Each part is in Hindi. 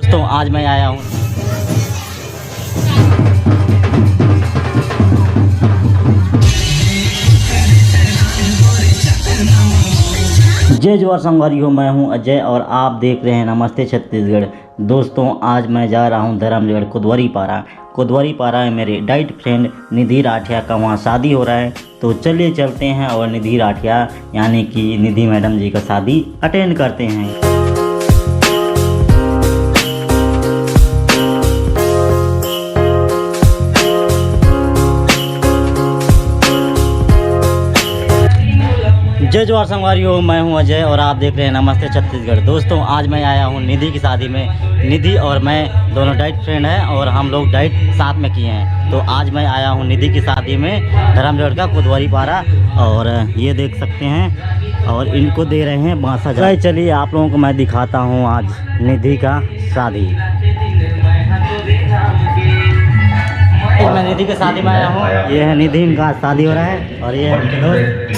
दोस्तों आज मैं आया हूँ जय जोहार संगवारी हो। मैं हूँ अजय और आप देख रहे हैं नमस्ते छत्तीसगढ़। दोस्तों आज मैं जा रहा हूँ धरमजयगढ कुदवरी पारा है मेरे डाइट फ्रेंड निधि राठिया का वहाँ शादी हो रहा है। तो चलिए चलते हैं और निधि राठिया यानी कि निधि मैडम जी का शादी अटेंड करते हैं। जय जोहार संगवारी हो। मैं हूं अजय और आप देख रहे हैं नमस्ते छत्तीसगढ़। दोस्तों आज मैं आया हूं निधि की शादी में। निधि और मैं दोनों डाइट फ्रेंड हैं और हम लोग डाइट साथ में किए हैं। तो आज मैं आया हूं निधि की शादी में धरमजयगढ का कुदवरी पारा और ये देख सकते हैं और इनको दे रहे हैं बांसा जाए। चलिए आप लोगों को मैं दिखाता हूँ आज निधि का शादी। मैं निधि की शादी में आया हूँ। ये है निधि, इनका शादी हो रहा है और ये है उनके दोस्त।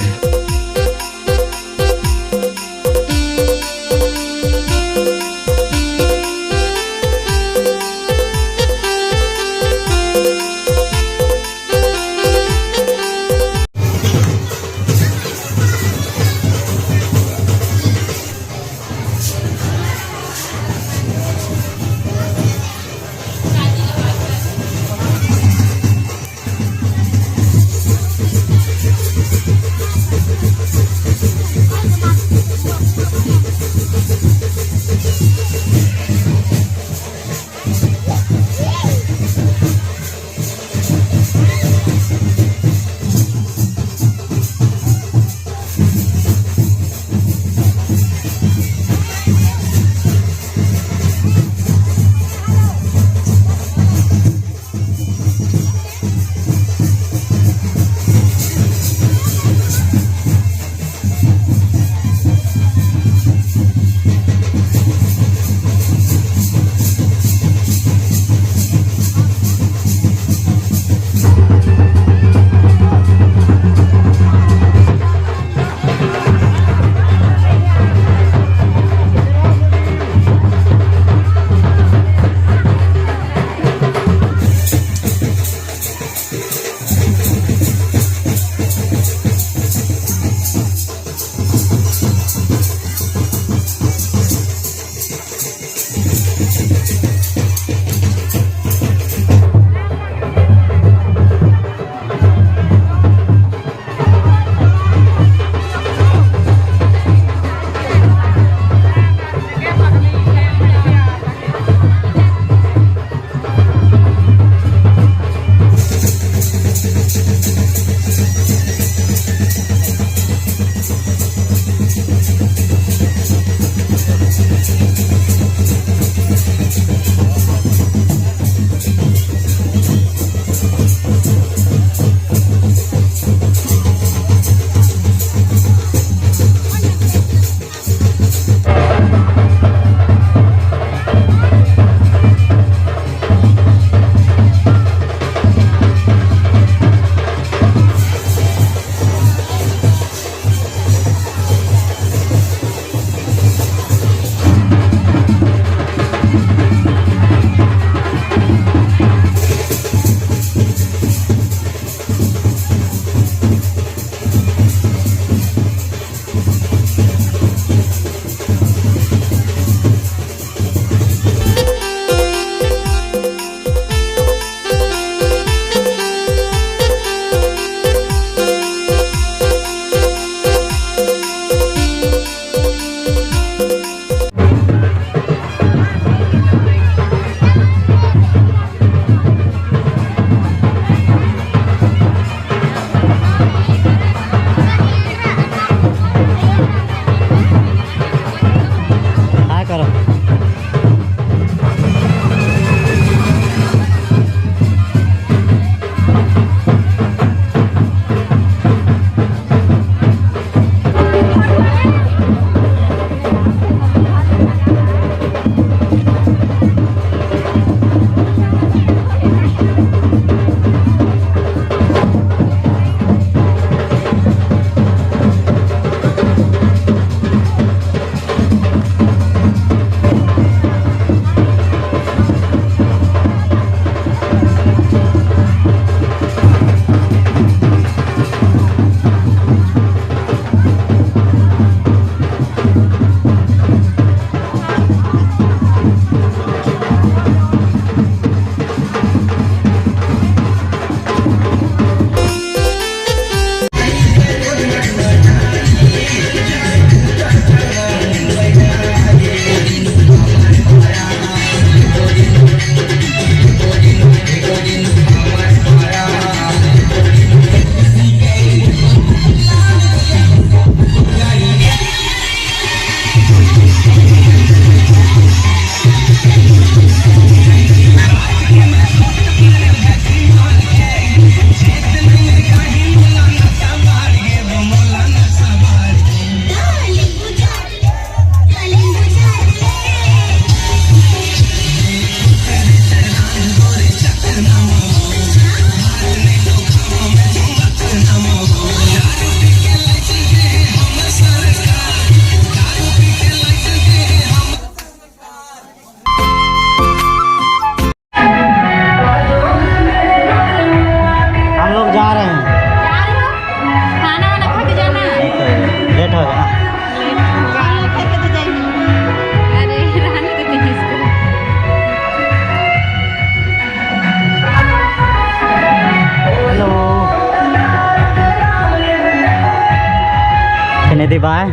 निधि बाय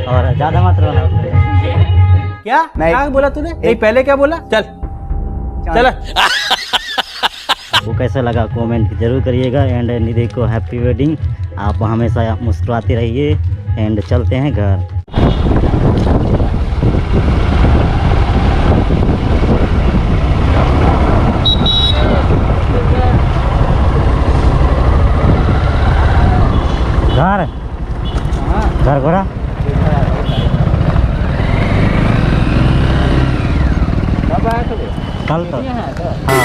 और ज्यादा मत रोना। क्या क्या बोला तूने? नहीं पहले क्या बोला? चल चल। वो कैसा लगा कमेंट जरूर करिएगा। एंड निधि को हैप्पी वेडिंग। आप हमेशा मुस्कुराते रहिए। एंड चलते हैं घर। घर घर घोड़ा कब आया तो? कल तो हाँ।